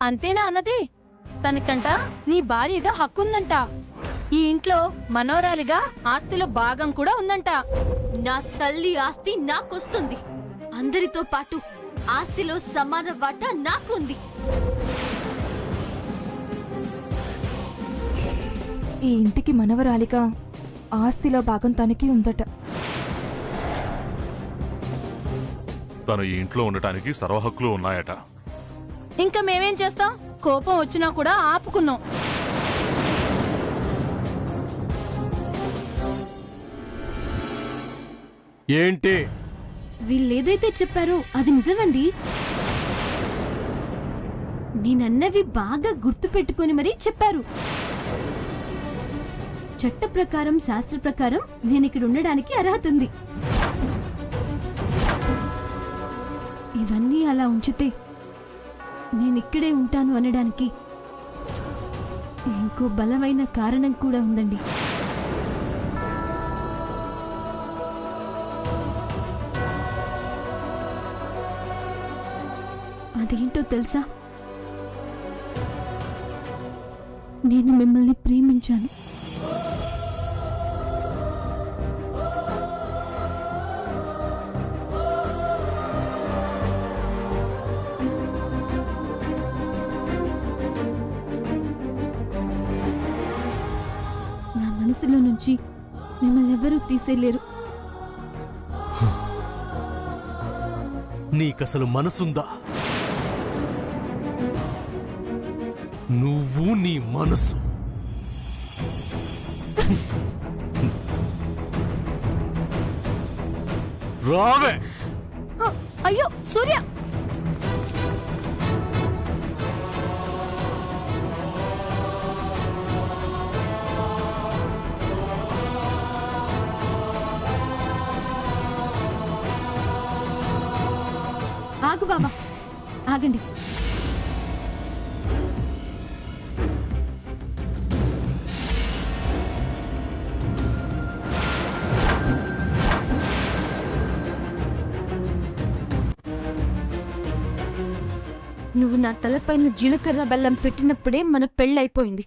అంతేనా అన్నది? తనకంట నీ భార్యగా హక్కుందంట. ఈ ఇంట్లో మనోరాలిగా ఆస్తిలో భాగం కూడా ఉందంట. నా తల్లి ఆస్తి నాకొస్తుంది. అందరితో పాటు ఆస్తిలో సమాన వాటా నాకుంది. ఈ ఇంటికి మనవరాలిగా ఆస్తిలో భాగం తనకి ఉందట. తను ఈ ఇంట్లో ఉండటానికి సర్వహక్కులు ఉన్నాయట. ఇంకా మేమేం చేస్తాం? కోపం వచ్చినా కూడా ఆపుకున్నాం. ఏంటి? వీళ్ళేదైతే చెప్పారో అది నిజమండి. నేనన్నవి బాగా గుర్తు పెట్టుకుని మరీ చెప్పారు. చట్ట ప్రకారం, శాస్త్ర ప్రకారం నేనిక్కడ ఉండడానికి అర్హత ఉంది. ఇవన్నీ అలా ఉంచితే నేనిక్కడే ఉంటాను అనడానికి ఇంకో బలమైన కారణం కూడా ఉందండి. అదేంటో తెలుసా? నేను మిమ్మల్ని ప్రేమించాను. నా మనసులో నుంచి మిమ్మల్ని ఎవరూ తీసేయలేరు. నీకసలు మనసుందా? నువ్వు నీ మనసు రావే. అయ్యో సూర్య! ఆగు బాబా, ఆగండి. నువ్వు నా తలపైన జీలకర్ర బెల్లం పెట్టినప్పుడే మన పెళ్ళైపోయింది.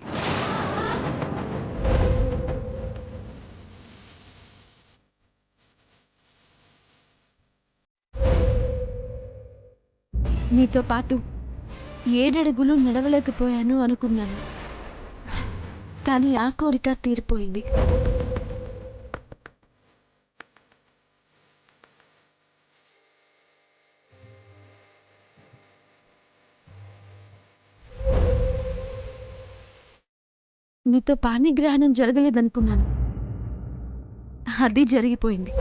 నీతో పాటు 7 అడుగులు నడవలేకపోయాను అనుకున్నాను, కానీ ఆ కోరిక తీరిపోయింది. నీతో పాణిగ్రహణం జరగలేదనుకున్నాను, అది జరిగిపోయింది.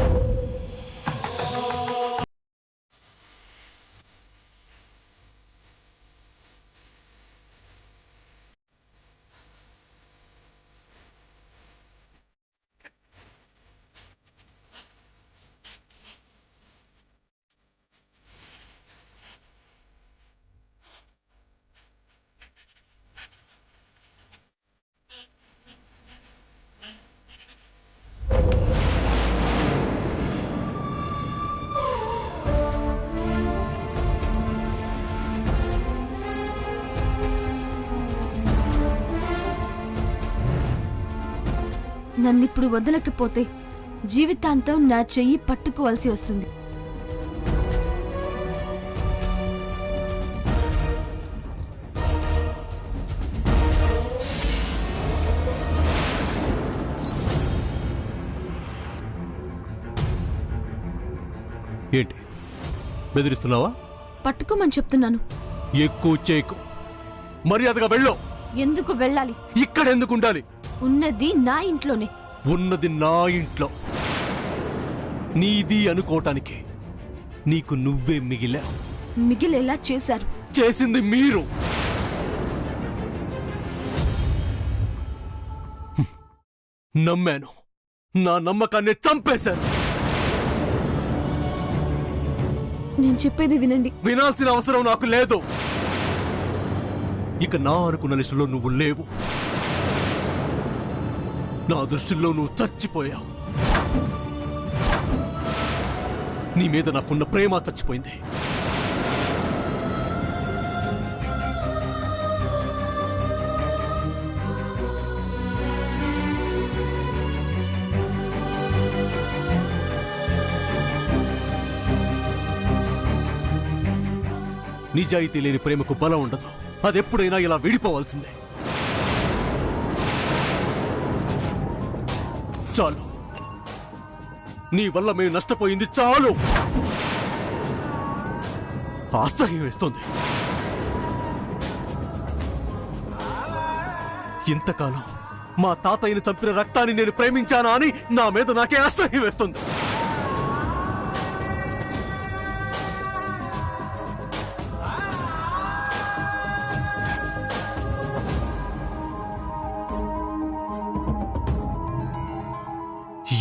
నన్నిప్పుడు వదలకపోతే జీవితాంతం నా చెయ్యి పట్టుకోవాల్సి వస్తుంది. ఏంటి బెదిరిస్తున్నావా? పట్టుకోమని చెప్తున్నాను. ఎక్కువ చేయకు, మర్యాదగా వెళ్ళు. ఎందుకు వెళ్ళాలి? ఇక్కడెందుకు ఉండాలి? ఉన్నది నా ఇంట్లోనే. ఉన్నది నా ఇంట్లో, నీది అనుకోవటానికి నీకు నువ్వే మిగిలావు. మిగిలేలా చేశారు. చేసింది మీరు. నమ్మాను, నా నమ్మకాన్ని చంపేశారు. నేను చెప్పేది వినండి. వినాల్సిన అవసరం నాకు లేదు. ఇక నా అనుకున్న లిస్టులో నువ్వు లేవు. నా దృష్టిలో నువ్వు చచ్చిపోయావు. నీ మీద నాకున్న ప్రేమ చచ్చిపోయింది. నిజాయితీ లేని ప్రేమకు బలం ఉండదు. అదెప్పుడైనా ఇలా విడిపోవాల్సిందే. చాలు, నీ వల్ల మేము నష్టపోయింది చాలు. అసహ్యం వేస్తుంది. ఇంతకాలం మా తాతయ్యని చంపిన రక్తాన్ని నేను ప్రేమించానా అని నా మీద నాకే అసహ్యం వేస్తుంది.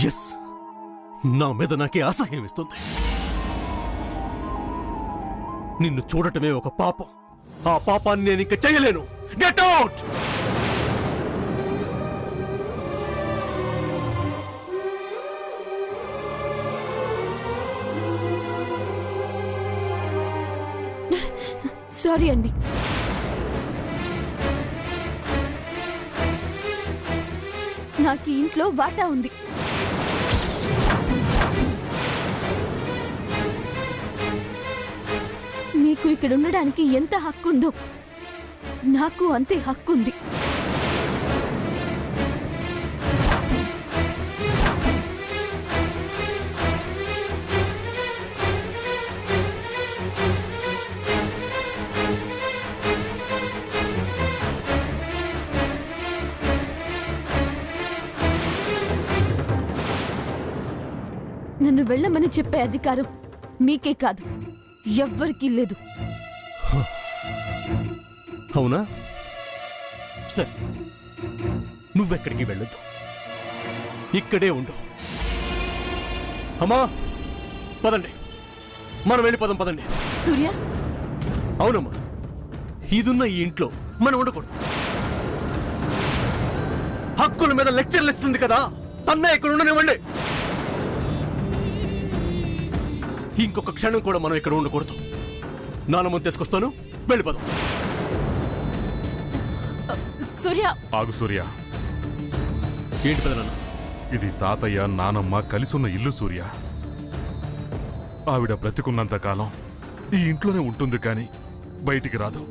ఎస్, నా మీద నాకే అసహ్యం వేస్తుంది. నిన్ను చూడటమే ఒక పాపం. ఆ పాపాన్ని నేను ఇంక చేయలేను. Get out! సారీ అండి. నాకు ఈ ఇంట్లో వాటా ఉంది. మీకు ఇక్కడ ఉండడానికి ఎంత హక్కు ఉందో నాకు అంతే హక్కు ఉంది. నన్ను వెళ్ళమని చెప్పే అధికారం మీకే కాదు, ఎవ్వరికీ లేదు. అవునా? సరే, నువ్వెక్కడికి వెళ్ళొద్దు, ఇక్కడే ఉండు. అమ్మా, పదండి, మనం వెళ్ళిపోదాం. పదండి. సూర్య, అవునమ్మా, ఇదున్న ఈ ఇంట్లో మనం ఉండకూడదు. హక్కుల మీద లెక్చర్లు ఇస్తుంది కదా, తన్నే ఇక్కడ ఉండనివ్వండి. ఇంకొక క్షణం కూడా మనం ఇక్కడ ఉండకూడదు. నానమ్మ తీసుకొస్తాను, వెళ్ళిపోదాం. సూర్య. ఆగు సూర్య. ఏంటి పెదనాన్న? ఇది తాతయ్య నానమ్మ కలిసున్న ఇల్లు సూర్య. ఆవిడ బ్రతికున్నంత కాలం ఈ ఇంట్లోనే ఉంటుంది, కానీ బయటికి రాదు.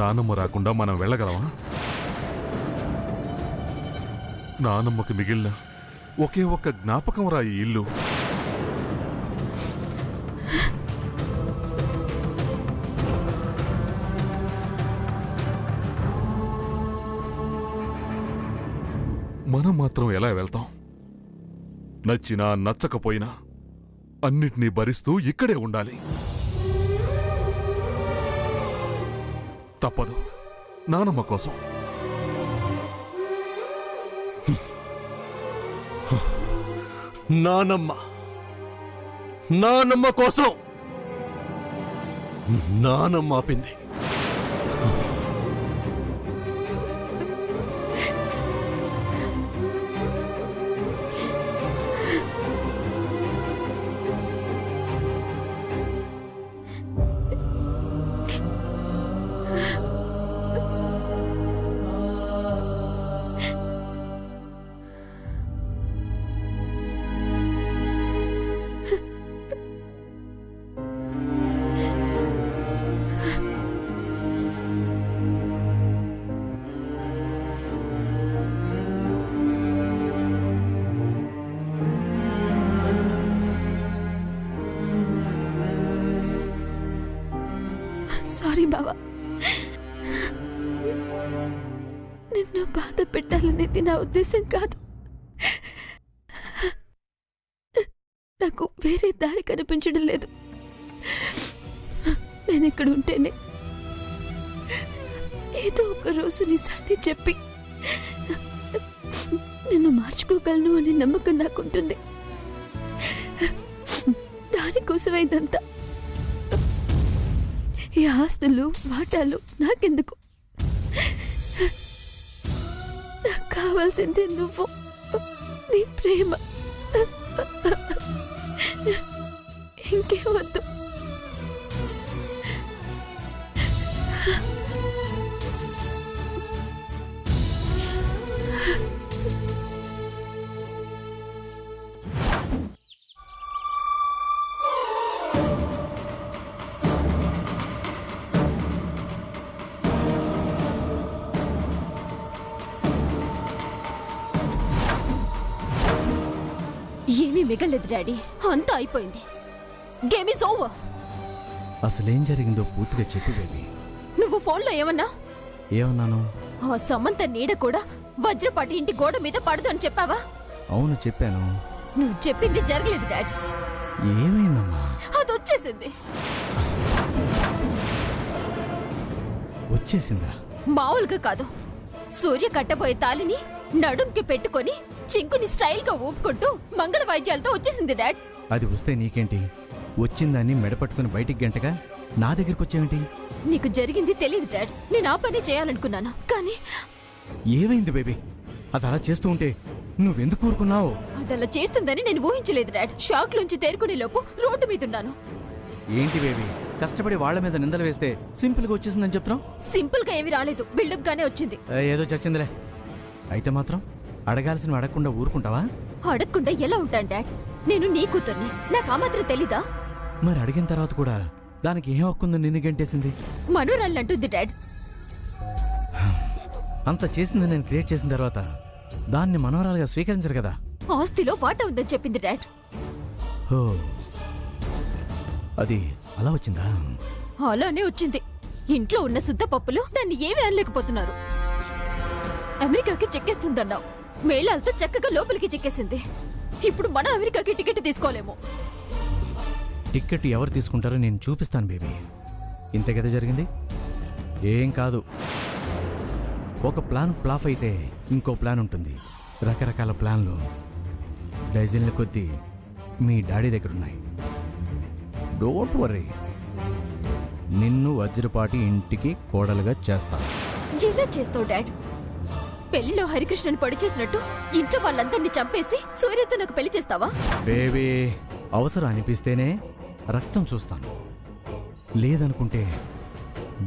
నానమ్మ రాకుండా మనం వెళ్ళగలమా? నానమ్మకి మిగిలిన ఒకే ఒక్క జ్ఞాపకం రా ఈ ఇల్లు. మనం మాత్రం ఎలా వెళ్తాం? నచ్చినా నచ్చకపోయినా అన్నిటినీ భరిస్తూ ఇక్కడే ఉండాలి. తప్పదు, నానమ్మ కోసం. నానమ్మ కోసం నానమ్మ ఆపింది. సారీ బావా, నిన్ను బాధ పెట్టాలనేది నా ఉద్దేశం కాదు. నాకు వేరే దారి కనిపించడం లేదు. నేను ఇక్కడ ఉంటేనే ఏదో ఒక రోజు నిజాన్ని చెప్పి నిన్ను మార్చుకోగలను అనే నమ్మకం నాకుంటుంది. దానికోసమే ఇదంతా. ఈ ఆస్తులు వాటాలు నాకెందుకు? నాకు కావాల్సింది నువ్వు, నీ ప్రేమ. ఇంకే వద్దు. మిగలేదు డాడీ, అంతా అయిపోయింది. Game is over. అసలేం జరిగిందో పూర్తిగా చెప్పు బేబీ. నువ్వు ఫోన్లో ఏమన్నా? ఏమన్నాను? ఆ సమంత నీడ కూడా వజ్రపాటి ఇంటి గోడ మీద పడదు అని చెప్పావా? అవును చెప్పాను. నువ్వు చెప్పింది జరగలేదు డాడీ. ఏమైందమ్మా? అది వచ్చేసింది. వచ్చేసిందా? మామూలుగా కాదు, సూర్య కట్టబోయే తాలిని నడుంకి పెట్టుకొని చింకుని స్టైల్ గా ఊపుకుంటూ మంగళ వాయిద్యాలతో వచ్చేసింది డాడ్. అది వస్తే నీకేంటి? వచ్చిందాన్ని మెడపట్టుకుని బయటికి గంటగా నా దగ్గరికి వచ్చేమిటి? నీకు జరిగింది తెలియదు డాడ్. నేను ఆ పని చేయాలనుకున్నాను, కానీ ఏమైంది బేబీ? అది అలా చేస్తూ ఉంటే నువ్వెందుకు ఊరుకున్నావు? అది అలా చేస్తుందని నేను ఊహించలేదు డాడ్. షాక్ నుంచి తేరుకునే లోపు రోడ్డు మీద ఉన్నాను. ఏంటి బేబీ, కష్టపడి వాళ్ళ మీద నిందలు వేస్తే సింపుల్ గా వచ్చేసిందని చెప్తున్నావు? సింపుల్ గా ఏమీ రాలేదు, బిల్డప్ గానే వచ్చింది. ఏదో చచ్చిందిలే. అయితే మాత్రం అడగాల్సినవి అడగకుండా ఊరుకుంటావా? అడగకుండా ఎలా ఉంటాను డాడ్? నేను నీ కూతుర్ని, నాకు ఆ మాత్రం తెలీదా? మరి అడిగిన తర్వాత కూడా దానికి ఏం హక్కుందో నిన్ను గంటేసింది? మనోరాళ్ళంటుంది డాడ్. అంత చేసింది నేను క్రియేట్ చేసిన తర్వాత దాన్ని మనోరాలుగా స్వీకరించరు కదా. ఆస్తిలో వాటా ఉందని చెప్పింది డాడ్. ఓ, అది అలా వచ్చిందా? అలానే వచ్చింది. ఇంట్లో ఉన్న శుద్ధ పప్పులు దాన్ని ఏమీ అనలేకపోతున్నారు. అమెరికాకి చెక్కేస్తుందన్నావు, మేళాలతో చక్కగా లోపలికి చెక్కేసింది. ఇప్పుడు మన అమెరికాకి టికెట్ తీసుకోలేము. టికెట్ ఎవరు తీసుకుంటారో నేను చూపిస్తాను బేబీ. ఇంతే కదా జరిగింది? ఏం కాదు. ఒక ప్లాన్ ఫ్లాప్ అయితే ఇంకో ప్లాన్ ఉంటుంది. రకరకాల ప్లాన్లు డజన్ల కొద్దీ మీ డాడీ దగ్గర ఉన్నాయి. డోంట్ వర్రీ, నిన్ను వజ్రపాటి ఇంటికి కోడలుగా చేస్తాను. ఎలా చేస్తావు డాడ్? పెళ్లిలో హరికృష్ణని పొడి చేసినట్టు ఇంట్లో వాళ్ళందరినీ చంపేసి సూర్యతో నాకు పెళ్లి చేస్తావా? బేబీ, అవసరం అనిపిస్తేనే రక్తం చూస్తాను, లేదనుకుంటే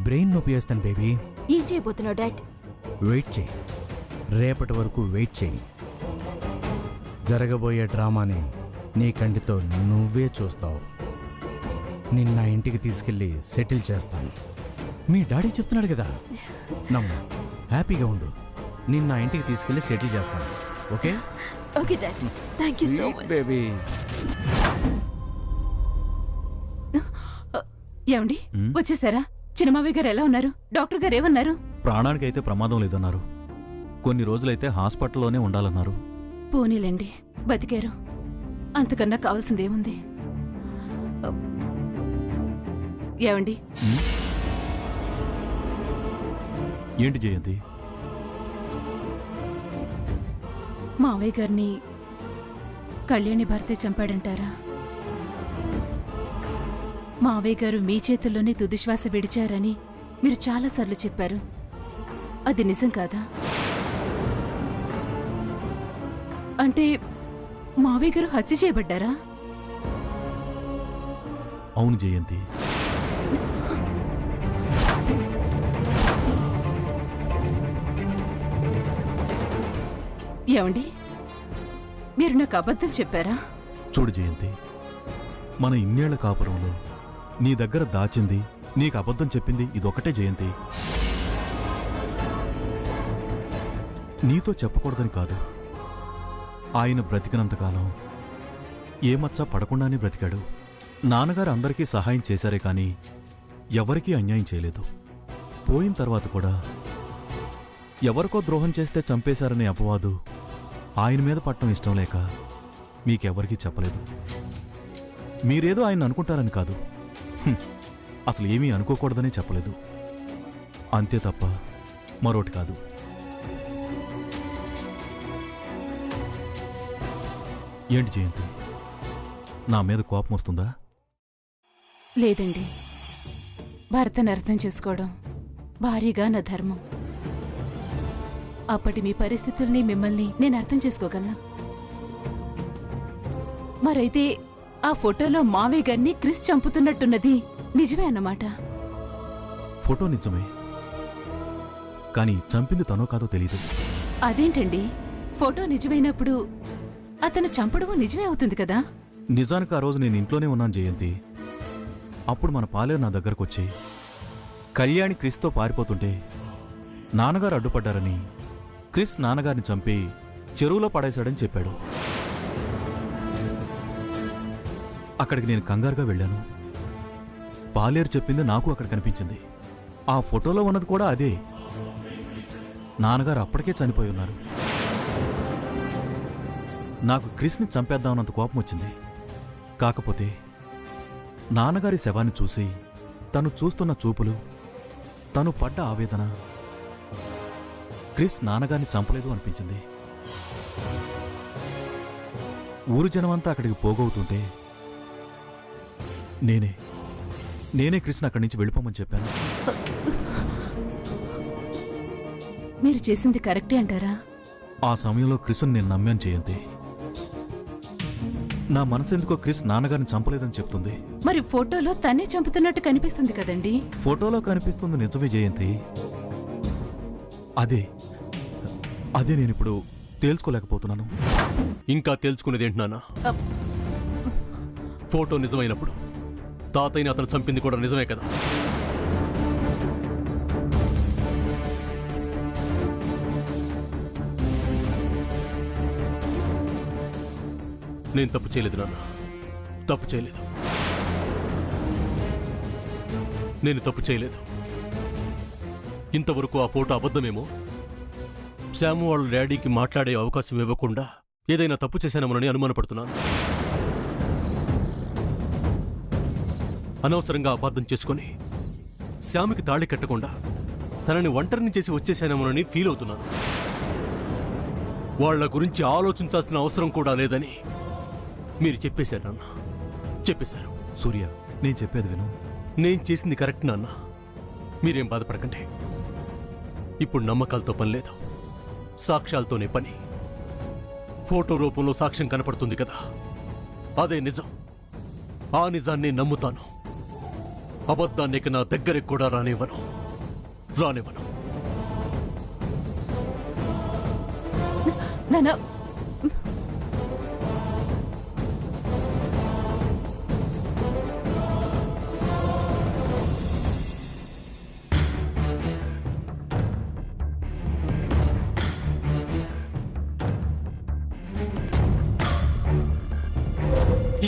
బ్రెయిన్ నొప్పి వేస్తాను బేబీ. ఏం చేయబోతున్నావు డాడ్? వెయిట్ చేయి, రేపటి వరకు వెయిట్ చేయి. జరగబోయే డ్రామాని నీ కంటితో నువ్వే చూస్తావు. నిన్న ఇంటికి తీసుకెళ్ళి సెటిల్ చేస్తాను. మీ డాడీ చెప్తున్నాడు కదా, నమ్ము, హ్యాపీగా ఉండు. నిన్న ఇంటికి తీసుకెళ్ళి సెటిల్ చేస్తాను. Okay? Okay dad, thank you so much. Baby. ఏమండి, వచ్చేసారా? చిన్నమావయ్య గారు ఎలా ఉన్నారు? డాక్టర్ గారు ఏమన్నారు? ప్రాణానికైతే ప్రమాదం లేదన్నారు. కొన్ని రోజులైతే హాస్పిటల్లోనే ఉండాలన్నారు. పోనీలండి, బతికారు. అంతకన్నా కావాల్సిందేముంది? ఏమండి, ఏంటి జయంతి? మావయ్య గారిని కళ్యాణి భర్తే చంపాడంటారా? మావయ్య గారు మీ చేతుల్లోనే తుదిశ్వాస విడిచారని మీరు చాలాసార్లు చెప్పారు. అది నిజం కాదా? అంటే మావయ్య గారు హత్య చేయబడ్డారా? అవును జయంతి. ఏమండి, మీరు నాకు అబద్ధం చెప్పారా? చూడు జయంతి, మన ఇన్నేళ్ల కాపురంలో నీ దగ్గర దాచింది, నీకు అబద్ధం చెప్పింది ఇదొకటే జయంతి. నీతో చెప్పకూడదని కాదు. ఆయన బ్రతికినంతకాలం ఏ మచ్చ పడకుండానే బ్రతికాడు. నాన్నగారు అందరికీ సహాయం చేశారే కానీ ఎవరికీ అన్యాయం చేయలేదు. పోయిన తర్వాత కూడా ఎవరికో ద్రోహం చేస్తే చంపేశారనే అపవాదు ఆయన మీద పట్టడం ఇష్టం లేక మీకెవరికీ చెప్పలేదు. మీరేదో ఆయన అనుకుంటారని కాదు, అసలు ఏమీ అనుకోకూడదనే చెప్పలేదు. అంతే తప్ప మరోటి కాదు. ఏంటి జయంతి, నా మీద కోపం వస్తుందా? లేదండి, భర్తను అర్థం చేసుకోవడం భారీగా నా ధర్మం. అప్పటి మీ పరిస్థితుల్ని, మిమ్మల్ని నేను అర్థం చేసుకోగలను. మరైతే ఆ ఫోటోలో మావయ్య గారిని క్రిస్ చంపుతున్నట్టున్నది నిజమే అన్నమాట? ఫోటో నిజమే, కానీ చంపింది తనో కాదో తెలీదు. అదేంటండి, ఫోటో నిజమైనప్పుడు అతను చంపడం నిజమే అవుతుంది కదా? నిజానికి ఆ రోజు నేను ఇంట్లోనే ఉన్నాను జయంతి. అప్పుడు మన పాలేరు నా దగ్గరకొచ్చి కళ్యాణి క్రిస్తో పారిపోతుంటే నాన్నగారు అడ్డుపడ్డారని, క్రిస్ నాన్నగారిని చంపి చెరువులో పడేశాడని చెప్పాడు. అక్కడికి నేను కంగారుగా వెళ్ళాను. పాలేరు చెప్పింది నాకు అక్కడ కనిపించింది. ఆ ఫోటోలో ఉన్నది కూడా అదే. నాన్నగారు అప్పటికే చనిపోయి ఉన్నారు. నాకు క్రిస్ని చంపేద్దామన్నంత కోపం వచ్చింది. కాకపోతే నాన్నగారి శవాన్ని చూసి తను చూస్తున్న చూపులు, తను పడ్డ ఆవేదన, క్రిస్ నాన్నగారిని చంపలేదు అనిపించింది. ఊరు జనమంతా అక్కడికి పోగవుతుంటే నేనే క్రిస్ని అక్కడి నుంచి వెళ్ళిపోమని చెప్పాను. మీరు చేసింది కరెక్టే అంటారా? ఆ సమయంలో క్రిస్ని నేను నమ్మాను జయంతి. నా మనసు ఎందుకో క్రిస్ నాన్నగారిని చంపలేదని చెప్తుంది. మరి ఫోటోలో తనే చంపుతున్నట్టు కనిపిస్తుంది కదండి. ఫోటోలో కనిపిస్తుంది నిజమే జయంతి. అదే నేనిప్పుడు తేల్చుకోలేకపోతున్నాను. ఇంకా తేల్చుకునేదేంటి నాన్న? ఫోటో నిజమైనప్పుడు తాతయ్యని అతను చంపింది కూడా నిజమే కదా? నేను తప్పు చేయలేదు నాన్న, తప్పు చేయలేదు. నేను తప్పు చేయలేదు. ఇంతవరకు ఆ ఫోటో అబద్ధమేమో, శాము వాళ్ళ డాడీకి మాట్లాడే అవకాశం ఇవ్వకుండా ఏదైనా తప్పు చేశానేమోనని అనుమానపడుతున్నాను. అనవసరంగా అబద్ధం చేసుకుని శ్యామ్కి తాళి కట్టకుండా తనని ఒంటరిని చేసి వచ్చేసానేమోనని ఫీల్ అవుతున్నాను. వాళ్ల గురించి ఆలోచించాల్సిన అవసరం కూడా లేదని మీరు చెప్పేశారు నాన్న, చెప్పేశారు. సూర్య, నేను చెప్పేది విను. నేను చేసింది కరెక్ట్ నాన్న, మీరేం బాధపడకండి. ఇప్పుడు నమ్మకాలతో పని లేదు, సాక్ష్యాలతోనే పని. ఫోటో రూపంలో సాక్ష్యం కనపడుతుంది కదా, అదే నిజం. ఆ నిజాన్ని నమ్ముతాను. అబద్ధాన్ని నా దగ్గరికి కూడా రానివ్వను. నాన్న,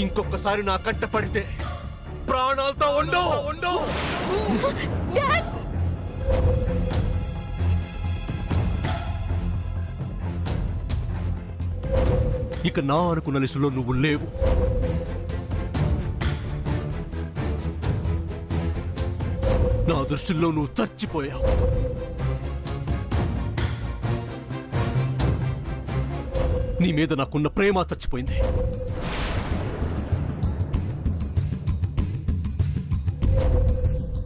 ఇంకొకసారి నా కంట పడితే ప్రాణాలతో ఉండవు. ఇక నా అనుకున్న లిస్టులో నువ్వు లేవు. నా దృష్టిలో నువ్వు చచ్చిపోయావు. నీ మీద నాకున్న ప్రేమ చచ్చిపోయింది.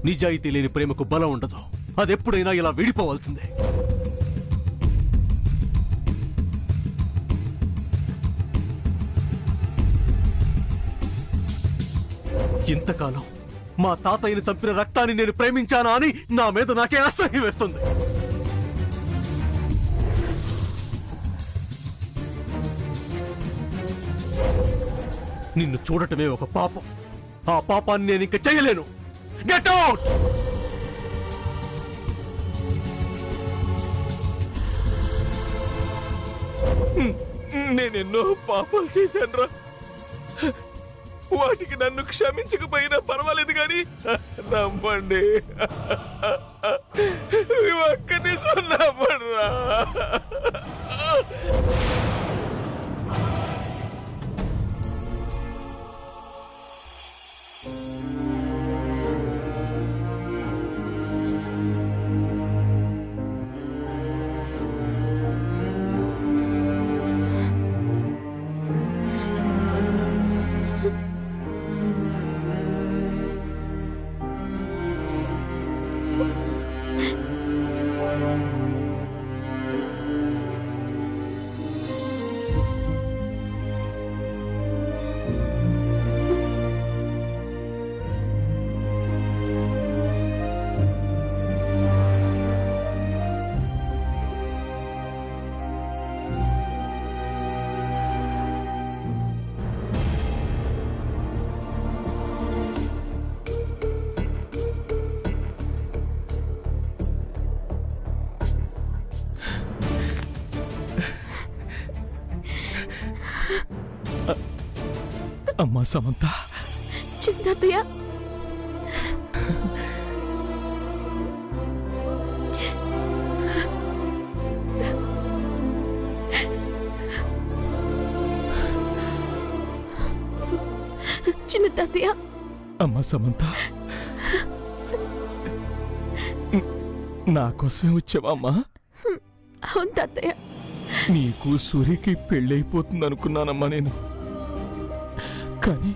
నిజాయితీ లేని ప్రేమకు బలం ఉండదు. అదెప్పుడైనా ఇలా విడిపోవాల్సిందే. ఇంతకాలం మా తాతయ్యని చంపిన రక్తాన్ని నేను ప్రేమించానా అని నా మీద నాకే అసహ్యం వేస్తుంది. నిన్ను చూడటమే ఒక పాపం. ఆ పాపాన్ని నేను ఇంక చేయలేను. Get out! నేనెన్నో పాపాలు చేశానురా. వాటికి నన్ను క్షమించకపోయినా పర్వాలేదు కానీ నమ్మండి, ఒక్క నిజం నమ్మడ్రా. అమ్మా సమంత, వచ్చింది తాతయ్య. చిన్న తాతయ్య. అమ్మా సమంత, నా కోసమే వచ్చావా అమ్మా? అవును తాతయ్య. నీకు సూర్యకి పెళ్ళైపోతుంది అనుకున్నానమ్మా నేను. కానీ